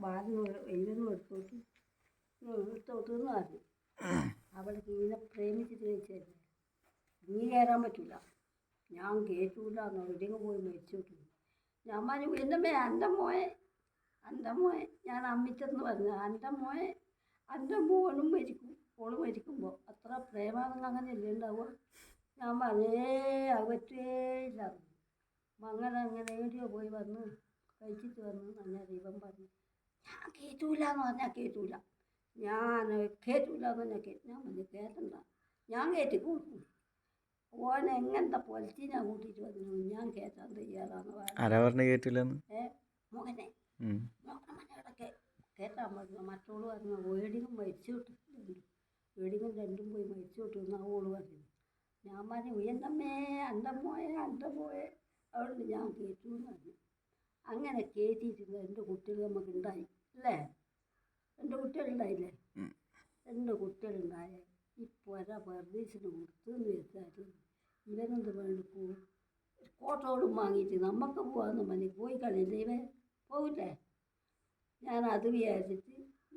ബാലിന് എഴുതുന്നു എടുത്തോട്ടെന്ന് പറഞ്ഞു. അവൾക്ക് ഇതിനെ പ്രേമിച്ചിട്ട് വെച്ചല്ലേ നീ കയറാൻ പറ്റില്ല, ഞാൻ കയറ്റൂല എന്ന് എവിടെയെങ്കിലും പോയി മരിച്ചോട്ടു. ഞാൻ പറഞ്ഞു എന്നമ്മേ എൻ്റെ മോയെ ഞാൻ അമ്മിച്ചെന്ന് പറഞ്ഞു, എൻ്റെ മോനും മരിക്കും, ഓള് മരിക്കുമ്പോൾ അത്ര പ്രേമാണെന്ന് അങ്ങനെയല്ലേ ഉണ്ടാവുക. ഞാൻ പറഞ്ഞേ അത് പറ്റേയില്ല. അങ്ങനെ എവിടെയോ പോയി വന്ന് കഴിച്ചിട്ട് വന്ന് പറഞ്ഞാൽ ഇവൻ പറഞ്ഞു ഞാൻ കയറ്റൂല എന്ന് പറഞ്ഞാൽ കയറ്റൂല, ഞാൻ കയറ്റൂല എന്ന് പറഞ്ഞാൽ ഞാൻ പറഞ്ഞു കയറ്റണ്ട, ഞാൻ കയറ്റി കൊടുക്കും. ഓനെ എങ്ങനത്തെ പൊലച്ചീനെ കൂട്ടിയിട്ട് വന്നു ഞാൻ കയറ്റാൻ തയ്യാറാന്ന് പറഞ്ഞു. മോഹനെ മനോടൊക്കെ കയറ്റാൻ പറഞ്ഞു. മറ്റോള് പറഞ്ഞു വേടിനും മരിച്ചു കിട്ടുന്നുണ്ട്, വേടിനും രണ്ടും പോയി മരിച്ചു കിട്ടുന്ന ഓള് പറഞ്ഞു. ഞാൻ പറഞ്ഞു ഉയർന്നമ്മേ എൻ്റെ മോയെ അതുകൊണ്ട് ഞാൻ കയറ്റൂന്ന് പറഞ്ഞു. അങ്ങനെ കയറ്റിയിട്ടില്ല. എൻ്റെ കുട്ടികൾ നമുക്ക് ഉണ്ടായി അല്ലേ, എൻ്റെ കുട്ടികളുണ്ടായില്ലേ, എൻ്റെ കുട്ടികളുണ്ടായ ഈ പുര പർദീസിന് കൊടുത്തെന്ന് വെച്ചാൽ ഇവനെന്ത് വേണ്ടിപ്പോ കോട്ടോടും വാങ്ങിയിട്ട് നമുക്ക് പോകാമെന്ന് പറഞ്ഞ് പോയി കളിയില്ലേ, ഇവൻ പോകില്ലേ. ഞാൻ അത് വിചാരിച്ചിട്ട്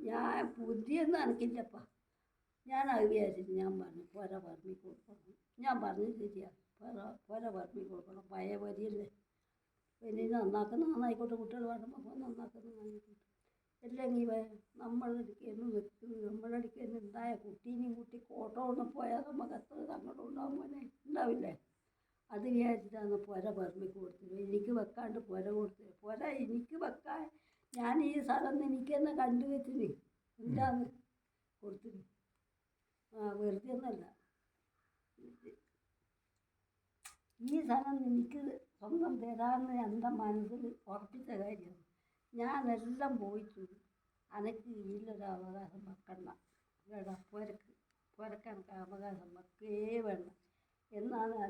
ഞാൻ ബുദ്ധിയൊന്നും എനിക്കില്ലപ്പാ, ഞാൻ അത് വിചാരിച്ചിട്ട് ഞാൻ പറഞ്ഞു പുര പറമ്പി കൊടുക്കണം. ഞാൻ പറഞ്ഞു ശരിയാ, പുര പറമ്പി കൊടുക്കണം, പഴയ വരിയല്ലേ, പിന്നെ നന്നായിക്കോട്ടെ, കുട്ടികൾ വേണ്ടുമ്പോൾ നന്നാക്കുന്നതായിക്കോട്ടെ. അല്ലെങ്കിൽ നമ്മളടിക്ക് തന്നെ ഉണ്ടായ കുട്ടീനെയും കുട്ടി കോട്ടോന്ന് പോയാൽ നമുക്ക് എത്ര സങ്കടം ഉണ്ടാവും പോലെ ഉണ്ടാവില്ലേ. അത് വിചാരിച്ചിട്ടാണ് പുര പറമ്പി കൊടുത്തത്. എനിക്ക് വെക്കാണ്ട് പുര കൊടുത്തത്, പുര എനിക്ക് വെക്കാൻ ഞാൻ ഈ സ്ഥലം എനിക്ക് തന്നെ കണ്ടു വെച്ചിന് എന്താന്ന് കൊടുത്തിന്. വെറുതെ ഒന്നല്ല, ഈ സ്ഥലം എനിക്ക് സ്വന്തം തരാമെന്ന് എൻ്റെ മനസ്സിൽ ഉറപ്പിച്ച കാര്യമാണ്. ഞാനെല്ലാം പോയിട്ടു അനക്ക് ഇതിലൊരു അവകാശം വെക്കണ്ട, വേണ്ട പുരക്ക് എനിക്ക് അവകാശം വെക്കേ വേണ്ട എന്നാണ്